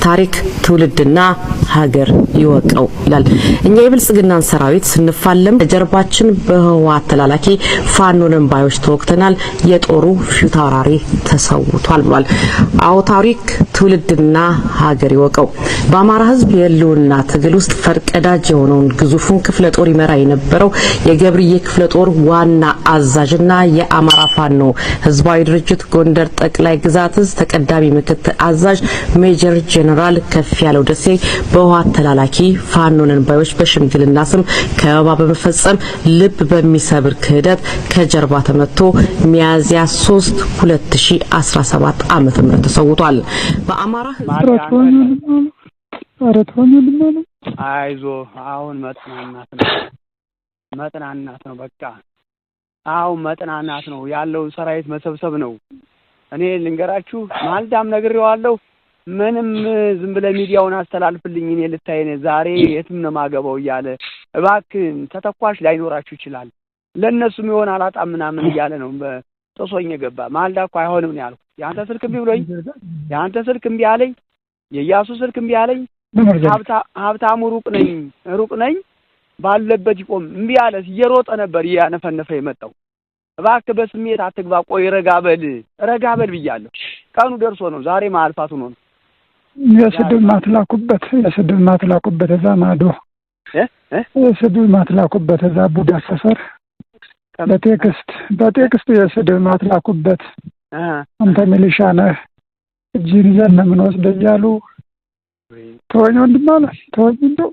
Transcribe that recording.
ታሪክ ትውልድና ሀገር ይወቀው ይላል። እኛ የብልጽግናን ሰራዊት ስንፋለም ጀርባችን በህወሓት ተላላኪ ፋኖንን ባዮች ተወክተናል። የጦሩ ፊታውራሪ ተሰውቷል ብሏል። አዎ ታሪክ ትውልድና ሀገር ይወቀው። በአማራ ህዝብ የህልውና ትግል ውስጥ ፈርቀዳጅ የሆነውን ግዙፉን ክፍለ ጦር ይመራ የነበረው የገብርዬ ክፍለ ጦር ዋና አዛዥና የአማራ ፋኖ ህዝባዊ ድርጅት ጎንደር ጠቅላይ ግዛት እዝ ተቀዳሚ ምክትል አዛዥ ሜጀር ጄኔራል ከፍያለው ደሴ በህወሓት ተላላኪ ፋኖንን ባዮች በሽምግልና ስም ከበባ በመፈጸም ልብ በሚሰብር ክህደት ከጀርባ ተመቶ ሚያዝያ 3 2017 ዓመተ ምህረት ተሰውቷል። በአማራ አይዞ አሁን መጥናናት ነው በቃ አሁን መጥናናት ነው ያለው ሰራዊት መሰብሰብ ነው። እኔ ልንገራችሁ ማልዳም ነግሬዋለሁ። ምንም ዝም ብለ ሚዲያውን አስተላልፍልኝ እኔ ልታየነ ዛሬ የትም ነው ማገባው እያለ እባክን ተተኳሽ ላይኖራችሁ ይችላል ለነሱም ይሆን አላጣም ምናምን እያለ ነው በጥሶኝ ገባ። ማልዳ እኮ አይሆንም ነው ያልኩት። ያንተ ስልክ እምቢ ብሎኝ ያንተ ስልክ እምቢ አለኝ፣ የያሱ ስልክ እምቢ አለኝ። ሀብታሙ ሩቅ ነኝ ባለበት ይቆም እምቢ አለ። እየሮጠ ነበር ያነፈነፈ የመጣው። እባክህ በስሜት አትግባ፣ ቆይ ረጋበል ብያለሁ። ቀኑ ደርሶ ነው ዛሬ ማልፋቱ ነው። የስድብ ማትላኩበት እዛ ማዶ የስድብ ማትላኩበት እዛ ቡዳ ሰፈር በቴክስት የስድብ ማትላኩበት አንተ ሚሊሻ ነህ እጅን ይዘን ነው የምንወስደው እያሉ ተወኝ ወንድም አለ ተወኝ እንደው